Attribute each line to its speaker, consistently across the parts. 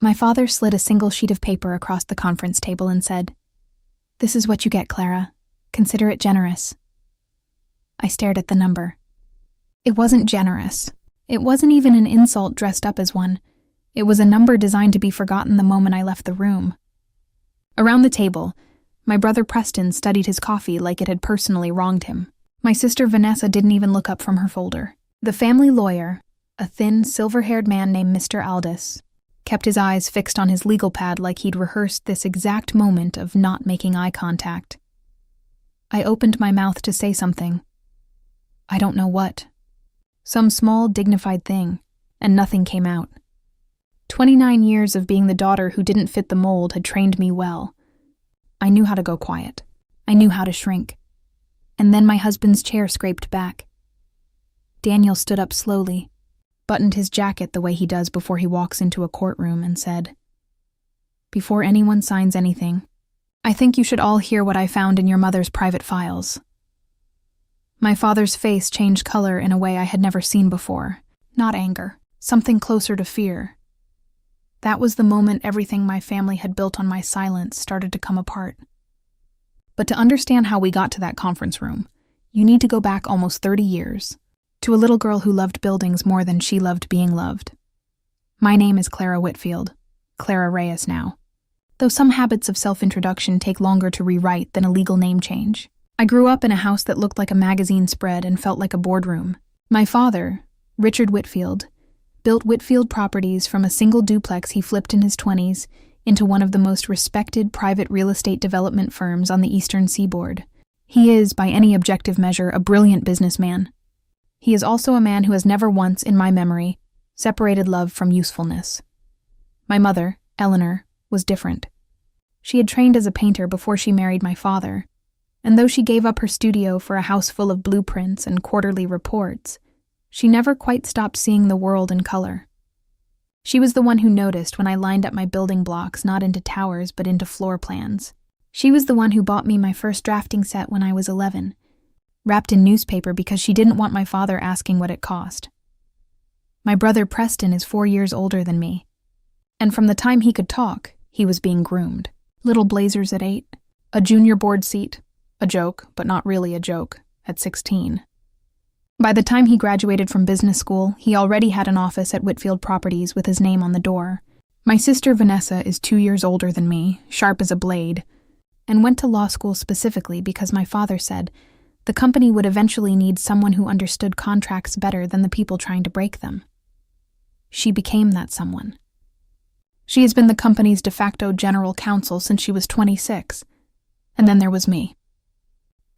Speaker 1: My father slid a single sheet of paper across the conference table and said, "This is what you get, Clara. Consider it generous." I stared at the number. It wasn't generous. It wasn't even an insult dressed up as one. It was a number designed to be forgotten the moment I left the room. Around the table, my brother Preston studied his coffee like it had personally wronged him. My sister Vanessa didn't even look up from her folder. The family lawyer, a thin, silver-haired man named Mr. Aldous, kept his eyes fixed on his legal pad like he'd rehearsed this exact moment of not making eye contact. I opened my mouth to say something. I don't know what. Some small, dignified thing, and nothing came out. 29 years of being the daughter who didn't fit the mold had trained me well. I knew how to go quiet. I knew how to shrink. And then my husband's chair scraped back. Daniel stood up slowly, buttoned his jacket the way he does before he walks into a courtroom, and said, "Before anyone signs anything, I think you should all hear what I found in your mother's private files." My father's face changed color in a way I had never seen before. Not anger, something closer to fear. That was the moment everything my family had built on my silence started to come apart. But to understand how we got to that conference room, you need to go back almost 30 years, to a little girl who loved buildings more than she loved being loved. My name is Clara Whitfield, Clara Reyes now, though some habits of self-introduction take longer to rewrite than a legal name change. I grew up in a house that looked like a magazine spread and felt like a boardroom. My father, Richard Whitfield, built Whitfield Properties from a single duplex he flipped in his 20s into one of the most respected private real estate development firms on the eastern seaboard. He is, by any objective measure, a brilliant businessman. He is also a man who has never once, in my memory, separated love from usefulness. My mother, Eleanor, was different. She had trained as a painter before she married my father, and though she gave up her studio for a house full of blueprints and quarterly reports, she never quite stopped seeing the world in color. She was the one who noticed when I lined up my building blocks not into towers but into floor plans. She was the one who bought me my first drafting set when I was 11, wrapped in newspaper because she didn't want my father asking what it cost. My brother Preston is 4 years older than me, and from the time he could talk, he was being groomed. Little blazers at 8, a junior board seat, a joke, but not really a joke, at 16. By the time he graduated from business school, he already had an office at Whitfield Properties with his name on the door. My sister Vanessa is 2 years older than me, sharp as a blade, and went to law school specifically because my father said the company would eventually need someone who understood contracts better than the people trying to break them. She became that someone. She has been the company's de facto general counsel since she was 26, and then there was me.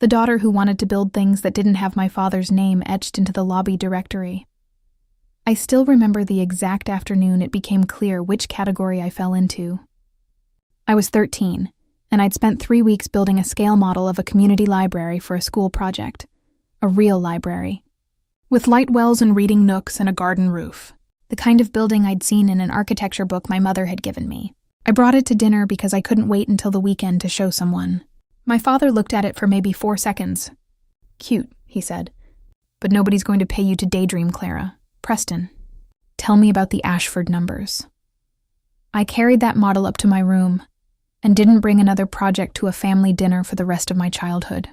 Speaker 1: The daughter who wanted to build things that didn't have my father's name etched into the lobby directory. I still remember the exact afternoon it became clear which category I fell into. I was 13, and I'd spent 3 weeks building a scale model of a community library for a school project. A real library. With light wells and reading nooks and a garden roof. The kind of building I'd seen in an architecture book my mother had given me. I brought it to dinner because I couldn't wait until the weekend to show someone. My father looked at it for maybe 4 seconds. "Cute," he said. "But nobody's going to pay you to daydream, Clara. Preston, tell me about the Ashford numbers." I carried that model up to my room and didn't bring another project to a family dinner for the rest of my childhood.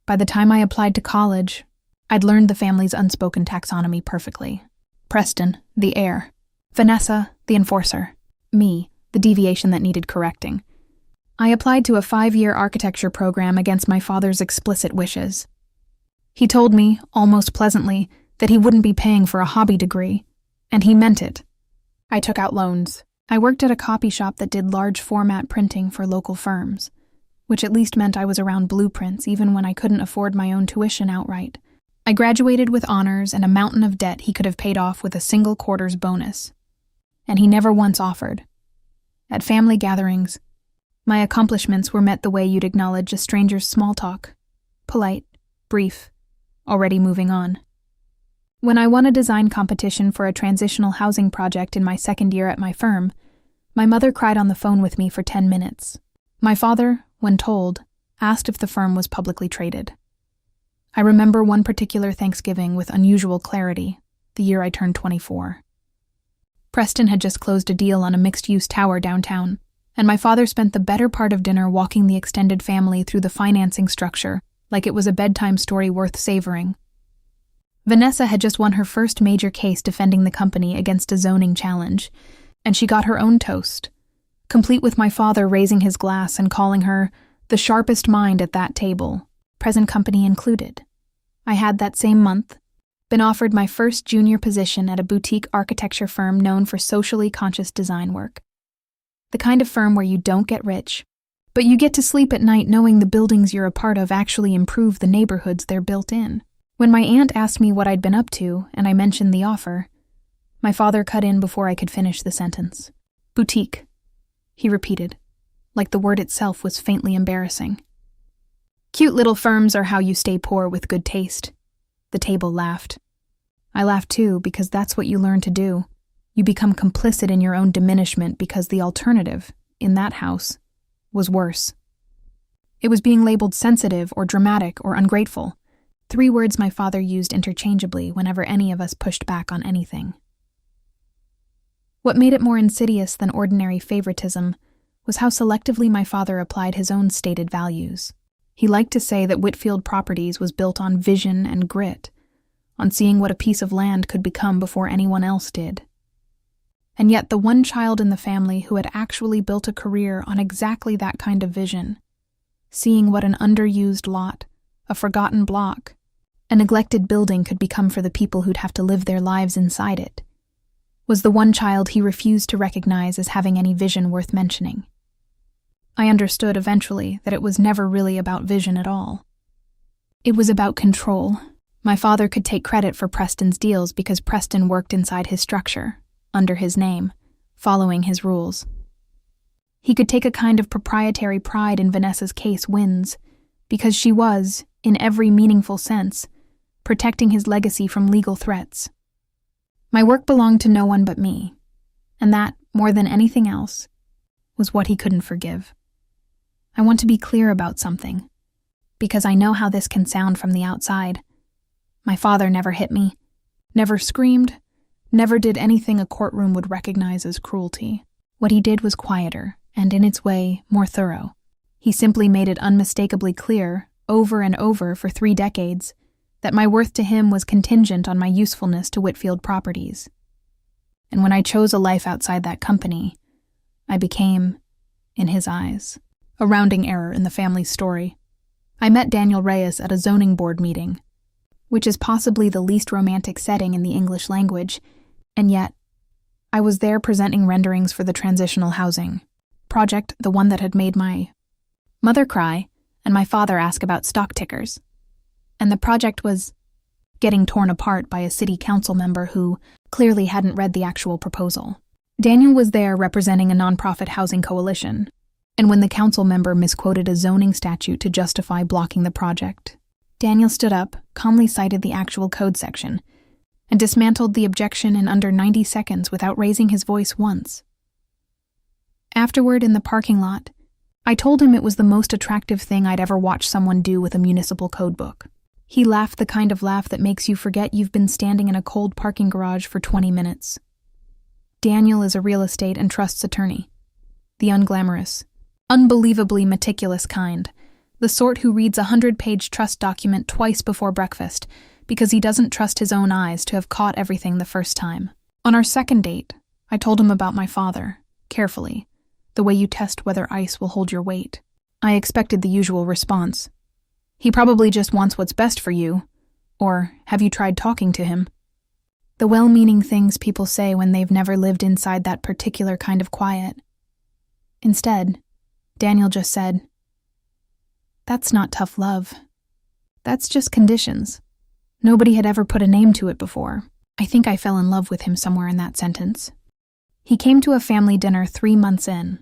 Speaker 1: By the time I applied to college, I'd learned the family's unspoken taxonomy perfectly. Preston, the heir. Vanessa, the enforcer. Me, the deviation that needed correcting. I applied to a 5-year architecture program against my father's explicit wishes. He told me, almost pleasantly, that he wouldn't be paying for a hobby degree, and he meant it. I took out loans. I worked at a copy shop that did large format printing for local firms, which at least meant I was around blueprints even when I couldn't afford my own tuition outright. I graduated with honors and a mountain of debt he could have paid off with a single quarter's bonus. And he never once offered. At family gatherings, my accomplishments were met the way you'd acknowledge a stranger's small talk. Polite, brief, already moving on. When I won a design competition for a transitional housing project in my second year at my firm, my mother cried on the phone with me for 10 minutes. My father, when told, asked if the firm was publicly traded. I remember one particular Thanksgiving with unusual clarity, the year I turned 24. Preston had just closed a deal on a mixed-use tower downtown, and my father spent the better part of dinner walking the extended family through the financing structure like it was a bedtime story worth savoring. Vanessa had just won her first major case defending the company against a zoning challenge, and she got her own toast, complete with my father raising his glass and calling her the sharpest mind at that table, present company included. I had that same month been offered my first junior position at a boutique architecture firm known for socially conscious design work. The kind of firm where you don't get rich, but you get to sleep at night knowing the buildings you're a part of actually improve the neighborhoods they're built in. When my aunt asked me what I'd been up to and I mentioned the offer, my father cut in before I could finish the sentence. Boutique, he repeated, like the word itself was faintly embarrassing. Cute little firms are how you stay poor with good taste. The table laughed. I laughed too because that's what you learn to do. You become complicit in your own diminishment because the alternative, in that house, was worse. It was being labeled sensitive or dramatic or ungrateful, 3 words my father used interchangeably whenever any of us pushed back on anything. What made it more insidious than ordinary favoritism was how selectively my father applied his own stated values. He liked to say that Whitfield Properties was built on vision and grit, on seeing what a piece of land could become before anyone else did. And yet the one child in the family who had actually built a career on exactly that kind of vision, seeing what an underused lot, a forgotten block, a neglected building could become for the people who'd have to live their lives inside it, was the one child he refused to recognize as having any vision worth mentioning. I understood eventually that it was never really about vision at all. It was about control. My father could take credit for Preston's deals because Preston worked inside his structure, under his name, following his rules. He could take a kind of proprietary pride in Vanessa's case wins, because she was, in every meaningful sense, protecting his legacy from legal threats. My work belonged to no one but me, and that, more than anything else, was what he couldn't forgive. I want to be clear about something, because I know how this can sound from the outside. My father never hit me, never screamed, never did anything a courtroom would recognize as cruelty. What he did was quieter, and in its way, more thorough. He simply made it unmistakably clear, over and over for 3 decades, that my worth to him was contingent on my usefulness to Whitfield Properties. And when I chose a life outside that company, I became, in his eyes, a rounding error in the family's story. I met Daniel Reyes at a zoning board meeting, which is possibly the least romantic setting in the English language, and yet, I was there presenting renderings for the transitional housing project, the one that had made my mother cry and my father ask about stock tickers. And the project was getting torn apart by a city council member who clearly hadn't read the actual proposal. Daniel was there representing a nonprofit housing coalition, and when the council member misquoted a zoning statute to justify blocking the project, Daniel stood up, calmly cited the actual code section, and dismantled the objection in under 90 seconds without raising his voice once. Afterward, in the parking lot, I told him it was the most attractive thing I'd ever watched someone do with a municipal code book. He laughed the kind of laugh that makes you forget you've been standing in a cold parking garage for 20 minutes. Daniel is a real estate and trusts attorney. The unglamorous, unbelievably meticulous kind. The sort who reads a 100-page trust document twice before breakfast because he doesn't trust his own eyes to have caught everything the first time. On our second date, I told him about my father, carefully, the way you test whether ice will hold your weight. I expected the usual response. He probably just wants what's best for you, or have you tried talking to him? The well-meaning things people say when they've never lived inside that particular kind of quiet. Instead, Daniel just said, "That's not tough love. That's just conditions." Nobody had ever put a name to it before. I think I fell in love with him somewhere in that sentence. He came to a family dinner 3 months in,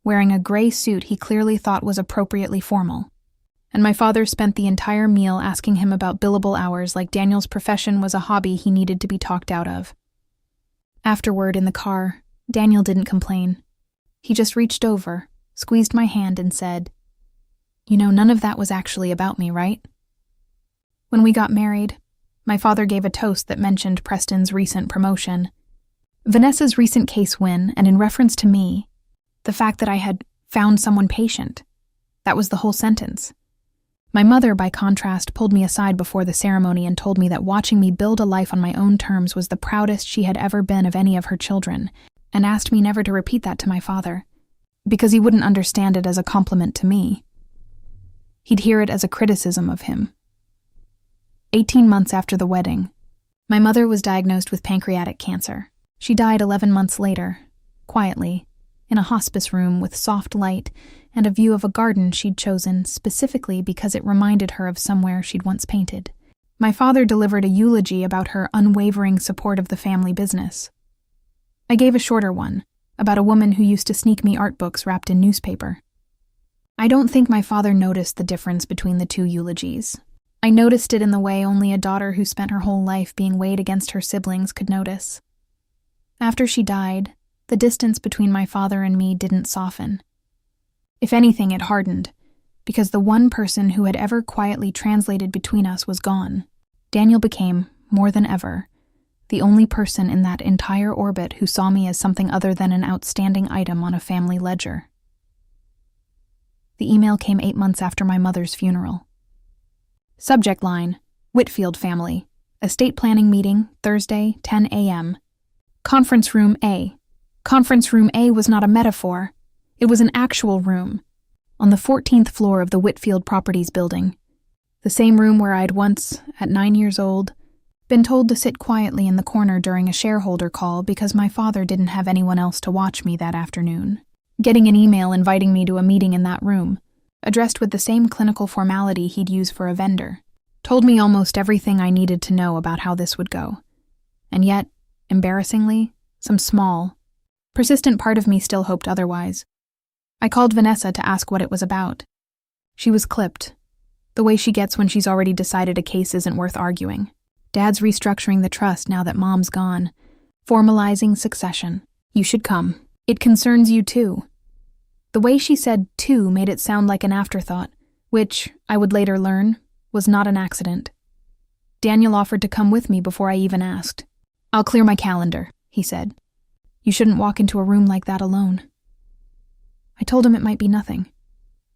Speaker 1: wearing a gray suit he clearly thought was appropriately formal, and my father spent the entire meal asking him about billable hours like Daniel's profession was a hobby he needed to be talked out of. Afterward, in the car, Daniel didn't complain. He just reached over, squeezed my hand, and said, "You know, none of that was actually about me, right?" When we got married, my father gave a toast that mentioned Preston's recent promotion, Vanessa's recent case win, and in reference to me, the fact that I had found someone patient. That was the whole sentence. My mother, by contrast, pulled me aside before the ceremony and told me that watching me build a life on my own terms was the proudest she had ever been of any of her children, and asked me never to repeat that to my father, because he wouldn't understand it as a compliment to me. He'd hear it as a criticism of him. 18 months after the wedding, my mother was diagnosed with pancreatic cancer. She died 11 months later, quietly, in a hospice room with soft light and a view of a garden she'd chosen specifically because it reminded her of somewhere she'd once painted. My father delivered a eulogy about her unwavering support of the family business. I gave a shorter one, about a woman who used to sneak me art books wrapped in newspaper. I don't think my father noticed the difference between the two eulogies. I noticed it in the way only a daughter who spent her whole life being weighed against her siblings could notice. After she died, the distance between my father and me didn't soften. If anything, it hardened, because the one person who had ever quietly translated between us was gone. Daniel became, more than ever, the only person in that entire orbit who saw me as something other than an outstanding item on a family ledger. The email came 8 months after my mother's funeral. Subject line: Whitfield family. Estate planning meeting, Thursday, 10 a.m. Conference room A. Conference room A was not a metaphor. It was an actual room, on the 14th floor of the Whitfield Properties building. The same room where I'd once, at 9 years old, been told to sit quietly in the corner during a shareholder call because my father didn't have anyone else to watch me that afternoon. Getting an email inviting me to a meeting in that room, addressed with the same clinical formality he'd use for a vendor, told me almost everything I needed to know about how this would go. And yet, embarrassingly, some small, persistent part of me still hoped otherwise. I called Vanessa to ask what it was about. She was clipped, the way she gets when she's already decided a case isn't worth arguing. Dad's restructuring the trust now that Mom's gone, formalizing succession. You should come. It concerns you too. The way she said too made it sound like an afterthought, which, I would later learn, was not an accident. Daniel offered to come with me before I even asked. I'll clear my calendar, he said. You shouldn't walk into a room like that alone. I told him it might be nothing.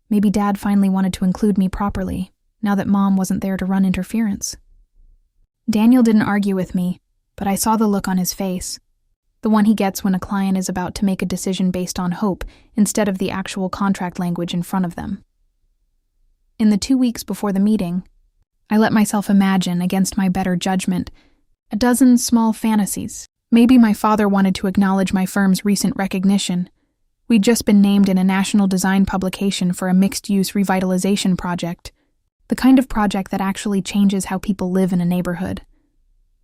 Speaker 1: Maybe Dad finally wanted to include me properly, now that Mom wasn't there to run interference. Daniel didn't argue with me, but I saw the look on his face, the one he gets when a client is about to make a decision based on hope instead of the actual contract language in front of them. In the 2 weeks before the meeting, I let myself imagine, against my better judgment, a dozen small fantasies. Maybe my father wanted to acknowledge my firm's recent recognition. We'd just been named in a national design publication for a mixed-use revitalization project, the kind of project that actually changes how people live in a neighborhood,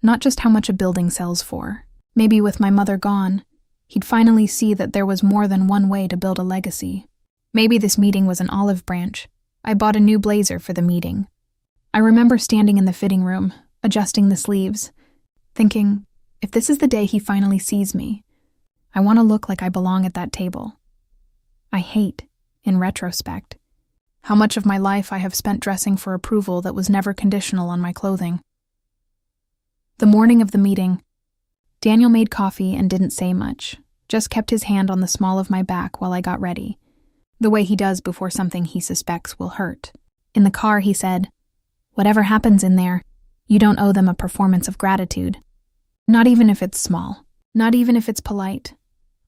Speaker 1: not just how much a building sells for. Maybe with my mother gone, he'd finally see that there was more than one way to build a legacy. Maybe this meeting was an olive branch. I bought a new blazer for the meeting. I remember standing in the fitting room, adjusting the sleeves, thinking, if this is the day he finally sees me, I want to look like I belong at that table. I hate, in retrospect, how much of my life I have spent dressing for approval that was never conditional on my clothing. The morning of the meeting, Daniel made coffee and didn't say much, just kept his hand on the small of my back while I got ready, the way he does before something he suspects will hurt. In the car, he said, "Whatever happens in there, you don't owe them a performance of gratitude. Not even if it's small. Not even if it's polite."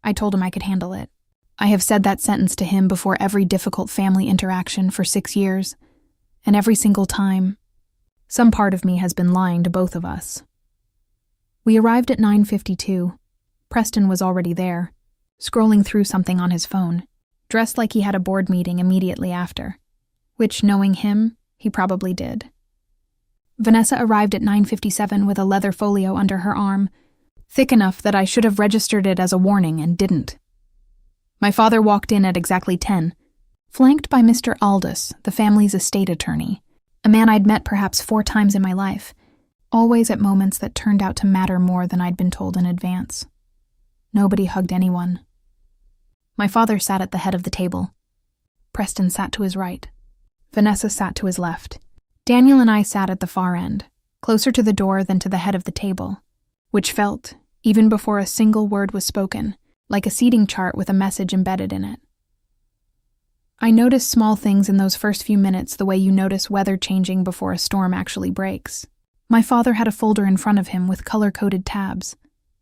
Speaker 1: I told him I could handle it. I have said that sentence to him before every difficult family interaction for 6 years, and every single time, some part of me has been lying to both of us. We arrived at 9:52. Preston was already there, scrolling through something on his phone, dressed like he had a board meeting immediately after, which, knowing him, he probably did. Vanessa arrived at 9:57 with a leather folio under her arm, thick enough that I should have registered it as a warning and didn't. My father walked in at exactly 10, flanked by Mr. Aldous, the family's estate attorney, a man I'd met perhaps 4 times in my life, always at moments that turned out to matter more than I'd been told in advance. Nobody hugged anyone. My father sat at the head of the table. Preston sat to his right. Vanessa sat to his left. Daniel and I sat at the far end, closer to the door than to the head of the table, which felt, even before a single word was spoken, like a seating chart with a message embedded in it. I noticed small things in those first few minutes the way you notice weather changing before a storm actually breaks. My father had a folder in front of him with color-coded tabs,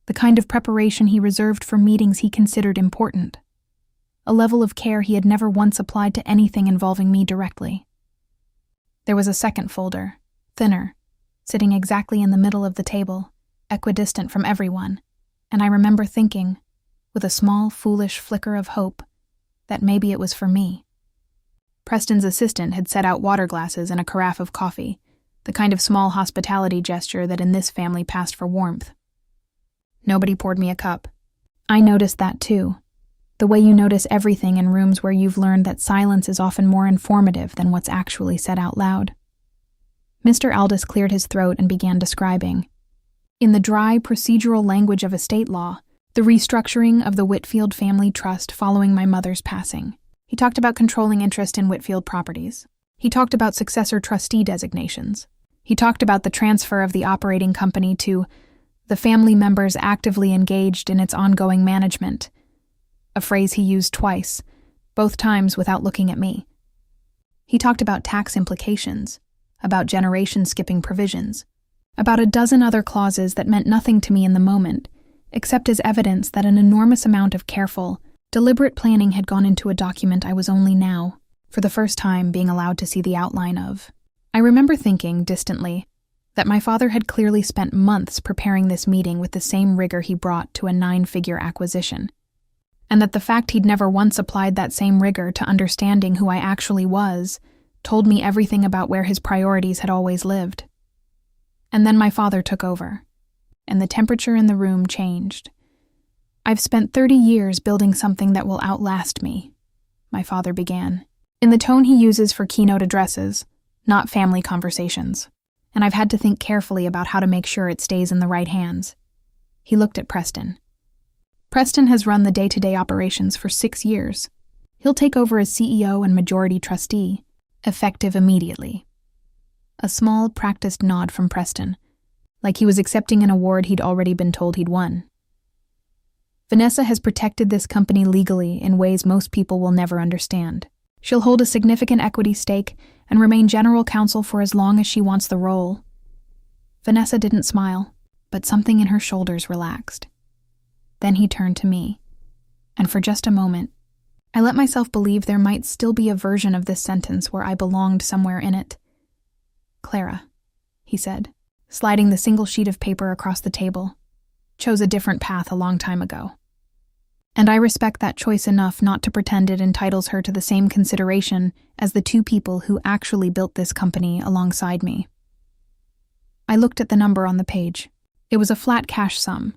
Speaker 1: the kind of preparation he reserved for meetings he considered important. A level of care he had never once applied to anything involving me directly. There was a second folder, thinner, sitting exactly in the middle of the table, equidistant from everyone, and I remember thinking, with a small, foolish flicker of hope, that maybe it was for me. Preston's assistant had set out water glasses and a carafe of coffee, the kind of small hospitality gesture that in this family passed for warmth. Nobody poured me a cup. I noticed that too. The way you notice everything in rooms where you've learned that silence is often more informative than what's actually said out loud. Mr. Aldous cleared his throat and began describing, in the dry, procedural language of estate law, the restructuring of the Whitfield family trust following my mother's passing. He talked about controlling interest in Whitfield properties. He talked about successor trustee designations. He talked about the transfer of the operating company to the family members actively engaged in its ongoing management, a phrase he used twice, both times without looking at me. He talked about tax implications, about generation-skipping provisions, about a dozen other clauses that meant nothing to me in the moment, except as evidence that an enormous amount of careful, deliberate planning had gone into a document I was only now, for the first time, being allowed to see the outline of. I remember thinking, distantly, that my father had clearly spent months preparing this meeting with the same rigor he brought to a 9-figure acquisition, and that the fact he'd never once applied that same rigor to understanding who I actually was told me everything about where his priorities had always lived. And then my father took over, and the temperature in the room changed. I've spent 30 years building something that will outlast me, my father began, in the tone he uses for keynote addresses, not family conversations, and I've had to think carefully about how to make sure it stays in the right hands. He looked at Preston. Preston has run the day-to-day operations for 6 years. He'll take over as CEO and majority trustee, effective immediately. A small, practiced nod from Preston, like he was accepting an award he'd already been told he'd won. Vanessa has protected this company legally in ways most people will never understand. She'll hold a significant equity stake and remain general counsel for as long as she wants the role. Vanessa didn't smile, but something in her shoulders relaxed. Then he turned to me, and for just a moment, I let myself believe there might still be a version of this sentence where I belonged somewhere in it. Clara, he said, sliding the single sheet of paper across the table, chose a different path a long time ago. And I respect that choice enough not to pretend it entitles her to the same consideration as the 2 people who actually built this company alongside me. I looked at the number on the page. It was a flat cash sum,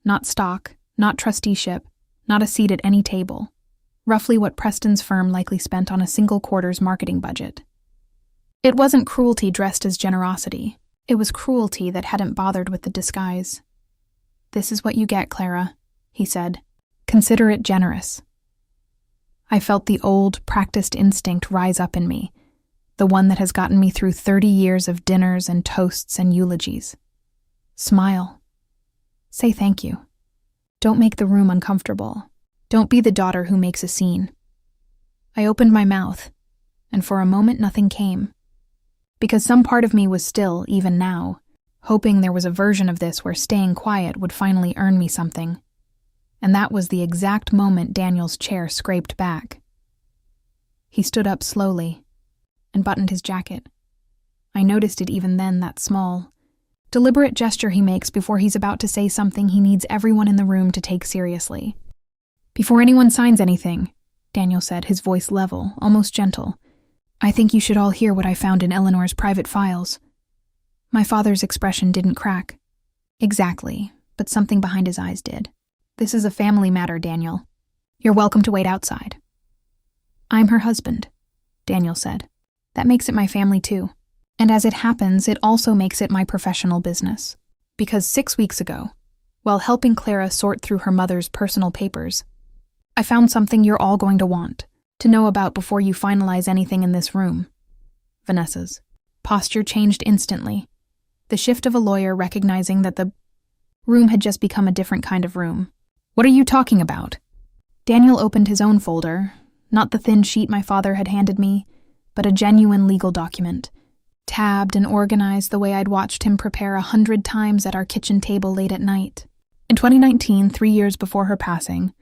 Speaker 1: not stock, not trusteeship, not a seat at any table, roughly what Preston's firm likely spent on a single quarter's marketing budget. It wasn't cruelty dressed as generosity. It was cruelty that hadn't bothered with the disguise. "This is what you get, Clara," he said. "Consider it generous." I felt the old, practiced instinct rise up in me, the one that has gotten me through 30 years of dinners and toasts and eulogies. Smile. Say thank you. Don't make the room uncomfortable. Don't be the daughter who makes a scene. I opened my mouth, and for a moment nothing came, because some part of me was still, even now, hoping there was a version of this where staying quiet would finally earn me something. And that was the exact moment Daniel's chair scraped back. He stood up slowly and buttoned his jacket. I noticed it even then, that small, deliberate gesture he makes before he's about to say something he needs everyone in the room to take seriously. "Before anyone signs anything," Daniel said, his voice level, almost gentle, "I think you should all hear what I found in Eleanor's private files." My father's expression didn't crack. Exactly, but something behind his eyes did. "This is a family matter, Daniel. You're welcome to wait outside." "I'm her husband," Daniel said. "That makes it my family too. And as it happens, it also makes it my professional business. Because 6 weeks ago, while helping Clara sort through her mother's personal papers, I found something you're all going to want to know about before you finalize anything in this room." Vanessa's posture changed instantly, the shift of a lawyer recognizing that the Room had just become a different kind of room. "What are you talking about?" Daniel opened his own folder, not the thin sheet my father had handed me, but a genuine legal document, tabbed and organized the way I'd watched him prepare 100 times at our kitchen table late at night. In 2019, 3 years before her passing,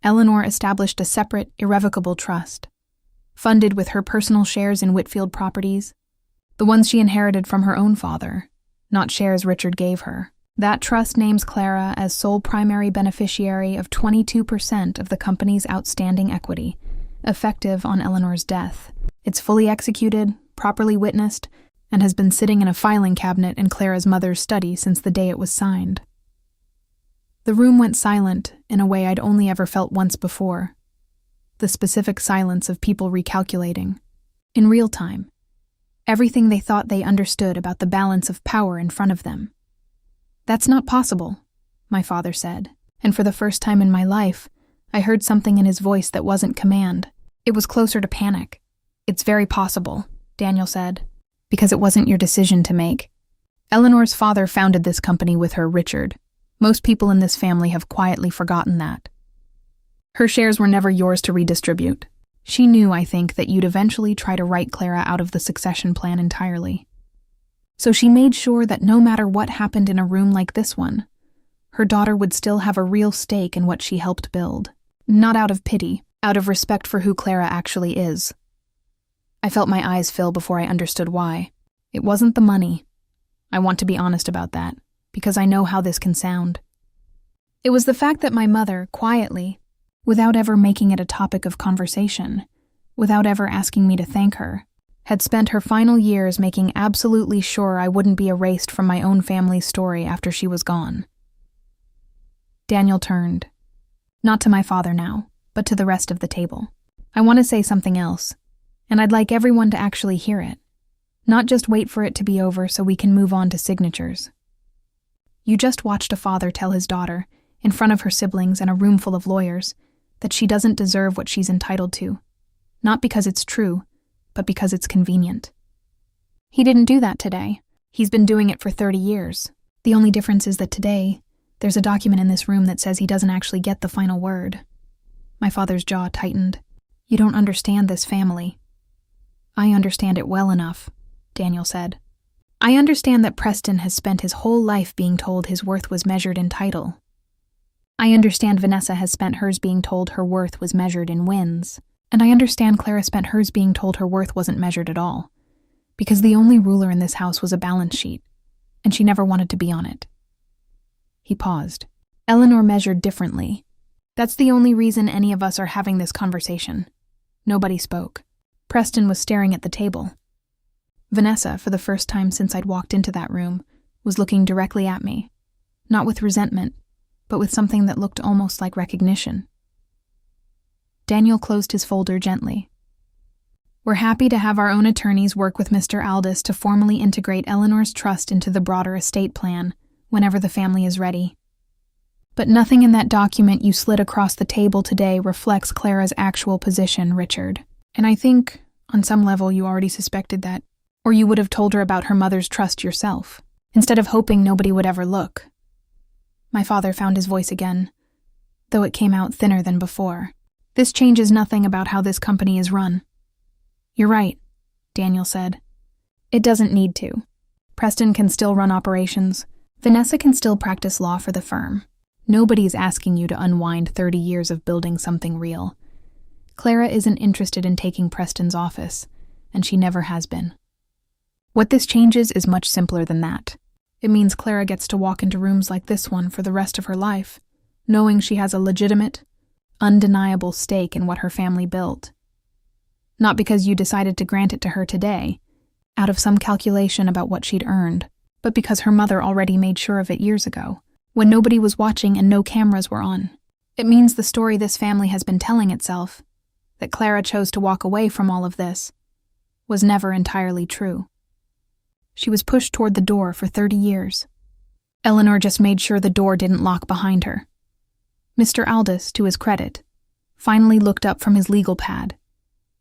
Speaker 1: Eleanor established a separate, irrevocable trust, funded with her personal shares in Whitfield Properties, the ones she inherited from her own father, not shares Richard gave her. That trust names Clara as sole primary beneficiary of 22% of the company's outstanding equity, effective on Eleanor's death. It's fully executed, properly witnessed, and has been sitting in a filing cabinet in Clara's mother's study since the day it was signed. The room went silent in a way I'd only ever felt once before. The specific silence of people recalculating, in real time, everything they thought they understood about the balance of power in front of them. "That's not possible," my father said, and for the first time in my life, I heard something in his voice that wasn't command. It was closer to panic. "It's very possible," Daniel said, "because it wasn't your decision to make. Eleanor's father founded this company with her, Richard. Most people in this family have quietly forgotten that. Her shares were never yours to redistribute. She knew, I think, that you'd eventually try to write Clara out of the succession plan entirely. So she made sure that no matter what happened in a room like this one, her daughter would still have a real stake in what she helped build. Not out of pity, out of respect for who Clara actually is." I felt my eyes fill before I understood why. It wasn't the money. I want to be honest about that, because I know how this can sound. It was the fact that my mother, quietly, without ever making it a topic of conversation, without ever asking me to thank her, had spent her final years making absolutely sure I wouldn't be erased from my own family's story after she was gone. Daniel turned, not to my father now, but to the rest of the table. "I want to say something else, and I'd like everyone to actually hear it, not just wait for it to be over so we can move on to signatures. You just watched a father tell his daughter, in front of her siblings and a room full of lawyers, that she doesn't deserve what she's entitled to, not because it's true, but because it's convenient. He didn't do that today. He's been doing it for 30 years. The only difference is that today, there's a document in this room that says he doesn't actually get the final word." My father's jaw tightened. "You don't understand this family." "I understand it well enough," Daniel said. "I understand that Preston has spent his whole life being told his worth was measured in title. I understand Vanessa has spent hers being told her worth was measured in wins. And I understand Clara spent hers being told her worth wasn't measured at all, because the only ruler in this house was a balance sheet, and she never wanted to be on it." He paused. "Eleanor measured differently. That's the only reason any of us are having this conversation." Nobody spoke. Preston was staring at the table. Vanessa, for the first time since I'd walked into that room, was looking directly at me, not with resentment, but with something that looked almost like recognition. Daniel closed his folder gently. "We're happy to have our own attorneys work with Mr. Aldous to formally integrate Eleanor's trust into the broader estate plan whenever the family is ready. But nothing in that document you slid across the table today reflects Clara's actual position, Richard. And I think, on some level, you already suspected that, or you would have told her about her mother's trust yourself, instead of hoping nobody would ever look." My father found his voice again, though it came out thinner than before. "This changes nothing about how this company is run." "You're right," Daniel said. "It doesn't need to. Preston can still run operations. Vanessa can still practice law for the firm. Nobody's asking you to unwind 30 years of building something real. Clara isn't interested in taking Preston's office, and she never has been. What this changes is much simpler than that. It means Clara gets to walk into rooms like this one for the rest of her life, knowing she has a legitimate, undeniable stake in what her family built. Not because you decided to grant it to her today, out of some calculation about what she'd earned, but because her mother already made sure of it years ago, when nobody was watching and no cameras were on. It means the story this family has been telling itself, that Clara chose to walk away from all of this, was never entirely true. She was pushed toward the door for 30 years. Eleanor just made sure the door didn't lock behind her. Mr. Aldous, to his credit, finally looked up from his legal pad,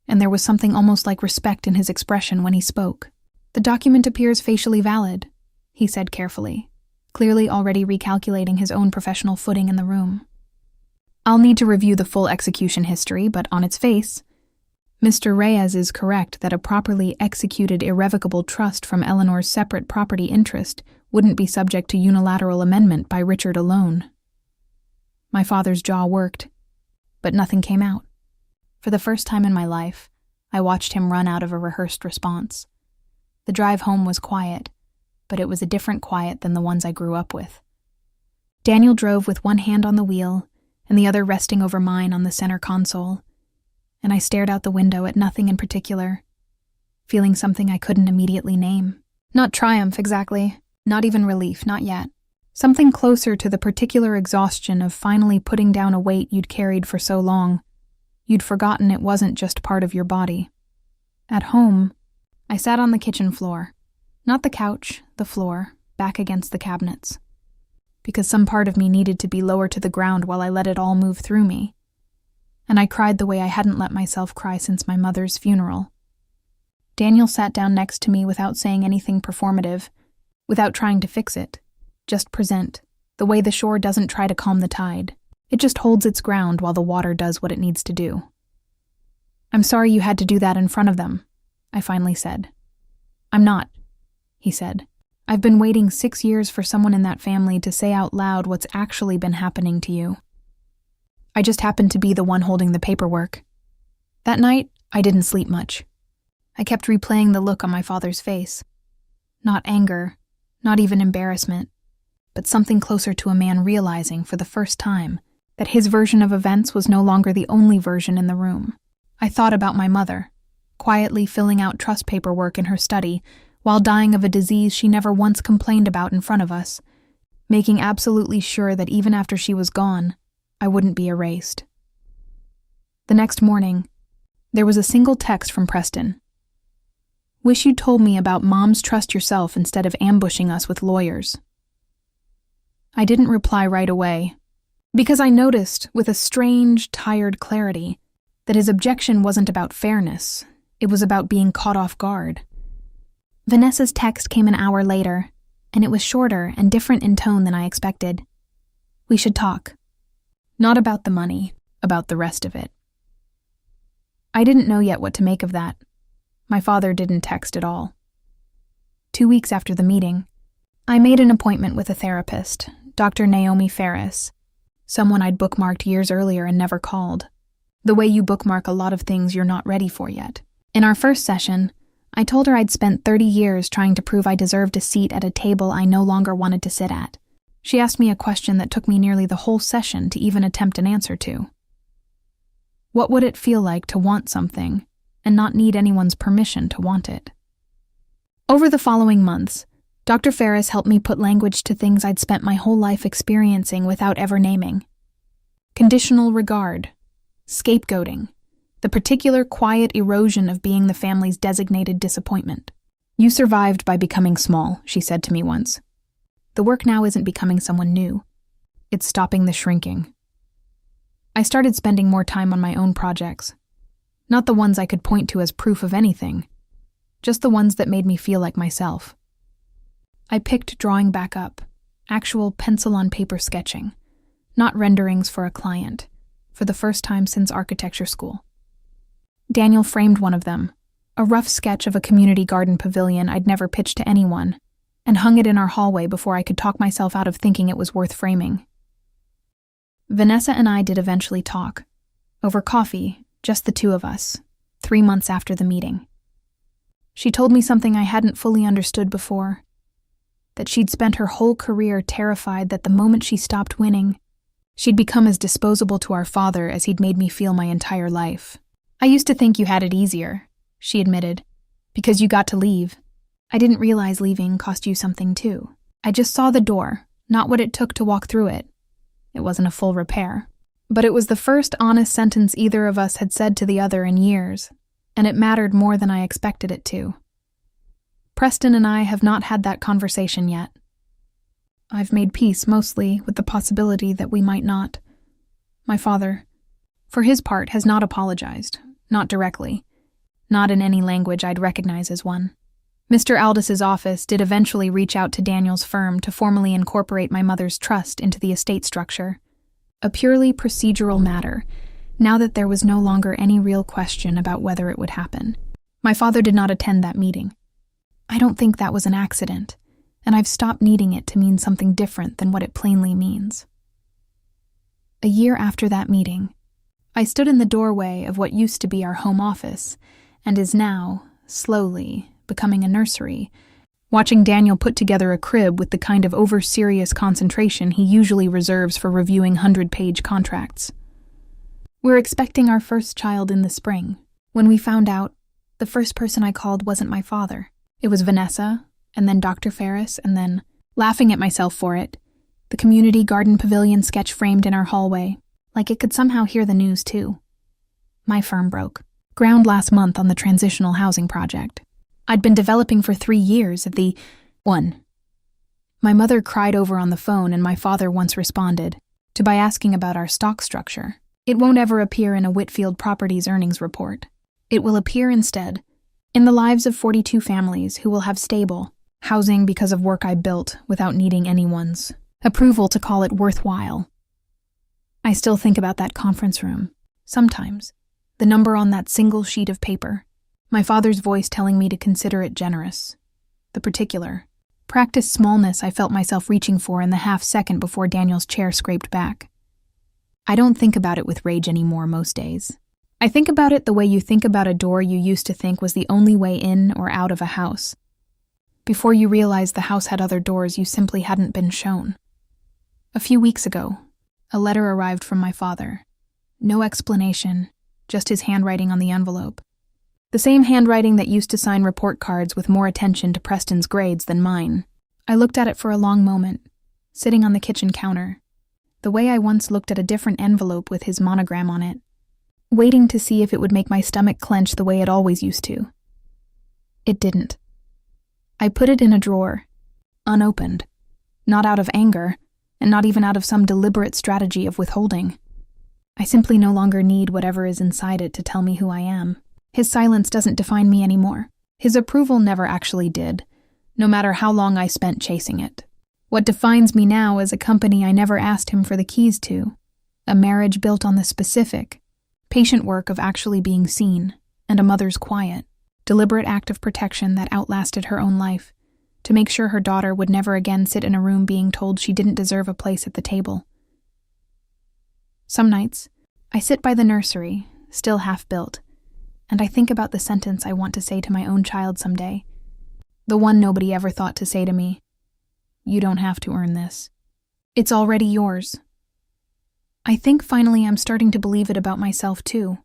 Speaker 1: and there was something almost like respect in his expression when he spoke. "The document appears facially valid," he said carefully. clearly already recalculating his own professional footing in the room. I'll need to review the full execution history, but on its face, Mr. Reyes is correct that a properly executed irrevocable trust from Eleanor's separate property interest wouldn't be subject to unilateral amendment by Richard alone. My father's jaw worked, but nothing came out. For the first time in my life, I watched him run out of a rehearsed response. The drive home was quiet, but it was a different quiet than the ones I grew up with. Daniel drove with one hand on the wheel and the other resting over mine on the center console, and I stared out the window at nothing in particular, feeling something I couldn't immediately name. Not triumph, exactly. Not even relief, not yet. Something closer to the particular exhaustion of finally putting down a weight you'd carried for so long, you'd forgotten it wasn't just part of your body. At home, I sat on the kitchen floor. Not the couch, the floor, back against the cabinets. Because some part of me needed to be lower to the ground while I let it all move through me. And I cried the way I hadn't let myself cry since my mother's funeral. Daniel sat down next to me without saying anything performative, without trying to fix it. Just present, the way the shore doesn't try to calm the tide. It just holds its ground while the water does what it needs to do. "I'm sorry you had to do that in front of them," I finally said. "I'm not," he said. "I've been waiting 6 years for someone in that family to say out loud what's actually been happening to you. I just happened to be the one holding the paperwork." That night, I didn't sleep much. I kept replaying the look on my father's face. Not anger, not even embarrassment, but something closer to a man realizing for the first time that his version of events was no longer the only version in the room. I thought about my mother, quietly filling out trust paperwork in her study while dying of a disease she never once complained about in front of us, making absolutely sure that even after she was gone, I wouldn't be erased. The next morning, there was a single text from Preston. "Wish you'd told me about Mom's trust yourself instead of ambushing us with lawyers." I didn't reply right away, because I noticed, with a strange, tired clarity, that his objection wasn't about fairness, it was about being caught off guard. Vanessa's text came an hour later, and it was shorter and different in tone than I expected. "We should talk. Not about the money, about the rest of it." I didn't know yet what to make of that. My father didn't text at all. 2 weeks after the meeting, I made an appointment with a therapist, Dr. Naomi Ferris, someone I'd bookmarked years earlier and never called. The way you bookmark a lot of things you're not ready for yet. In our first session, I told her I'd spent 30 years trying to prove I deserved a seat at a table I no longer wanted to sit at. She asked me a question that took me nearly the whole session to even attempt an answer to. What would it feel like to want something and not need anyone's permission to want it? Over the following months, Dr. Ferris helped me put language to things I'd spent my whole life experiencing without ever naming. Conditional regard, scapegoating, the particular quiet erosion of being the family's designated disappointment. "You survived by becoming small," she said to me once. "The work now isn't becoming someone new. It's stopping the shrinking." I started spending more time on my own projects. Not the ones I could point to as proof of anything, just the ones that made me feel like myself. I picked drawing back up, actual pencil-on-paper sketching, not renderings for a client, for the first time since architecture school. Daniel framed one of them, a rough sketch of a community garden pavilion I'd never pitched to anyone, and hung it in our hallway before I could talk myself out of thinking it was worth framing. Vanessa and I did eventually talk, over coffee, just the two of us, 3 months after the meeting. She told me something I hadn't fully understood before, that she'd spent her whole career terrified that the moment she stopped winning, she'd become as disposable to our father as he'd made me feel my entire life. "I used to think you had it easier," she admitted, "because you got to leave. I didn't realize leaving cost you something too. I just saw the door, not what it took to walk through it. It wasn't a full repair. But it was the first honest sentence either of us had said to the other in years, and it mattered more than I expected it to. Preston and I have not had that conversation yet. I've made peace mostly with the possibility that we might not. My father, for his part, has not apologized, not directly, not in any language I'd recognize as one. Mr. Aldis's office did eventually reach out to Daniel's firm to formally incorporate my mother's trust into the estate structure. A purely procedural matter, now that there was no longer any real question about whether it would happen. My father did not attend that meeting. I don't think that was an accident, and I've stopped needing it to mean something different than what it plainly means. A year after that meeting, I stood in the doorway of what used to be our home office, and is now, slowly, becoming a nursery, watching Daniel put together a crib with the kind of over-serious concentration he usually reserves for reviewing 100-page contracts. We're expecting our first child in the spring. When we found out, the first person I called wasn't my father. It was Vanessa, and then Dr. Ferris, and then, laughing at myself for it, the community garden pavilion sketch framed in our hallway, like it could somehow hear the news too. My firm broke ground last month on the transitional housing project I'd been developing for 3 years at the 1. My mother cried over on the phone, and my father once responded by asking about our stock structure. It won't ever appear in a Whitfield Properties earnings report. It will appear instead in the lives of 42 families who will have stable housing because of work I built without needing anyone's approval to call it worthwhile. I still think about that conference room. Sometimes, the number on that single sheet of paper, my father's voice telling me to consider it generous. The particular, practiced smallness I felt myself reaching for in the half-second before Daniel's chair scraped back. I don't think about it with rage anymore most days. I think about it the way you think about a door you used to think was the only way in or out of a house. Before you realized the house had other doors you simply hadn't been shown. A few weeks ago, a letter arrived from my father. No explanation, just his handwriting on the envelope. The same handwriting that used to sign report cards with more attention to Preston's grades than mine. I looked at it for a long moment, sitting on the kitchen counter, the way I once looked at a different envelope with his monogram on it, waiting to see if it would make my stomach clench the way it always used to. It didn't. I put it in a drawer, unopened, not out of anger, and not even out of some deliberate strategy of withholding. I simply no longer need whatever is inside it to tell me who I am. His silence doesn't define me anymore. His approval never actually did, no matter how long I spent chasing it. What defines me now is a company I never asked him for the keys to, a marriage built on the specific, patient work of actually being seen, and a mother's quiet, deliberate act of protection that outlasted her own life, to make sure her daughter would never again sit in a room being told she didn't deserve a place at the table. Some nights, I sit by the nursery, still half-built, and I think about the sentence I want to say to my own child someday, the one nobody ever thought to say to me. You don't have to earn this. It's already yours. I think finally I'm starting to believe it about myself too.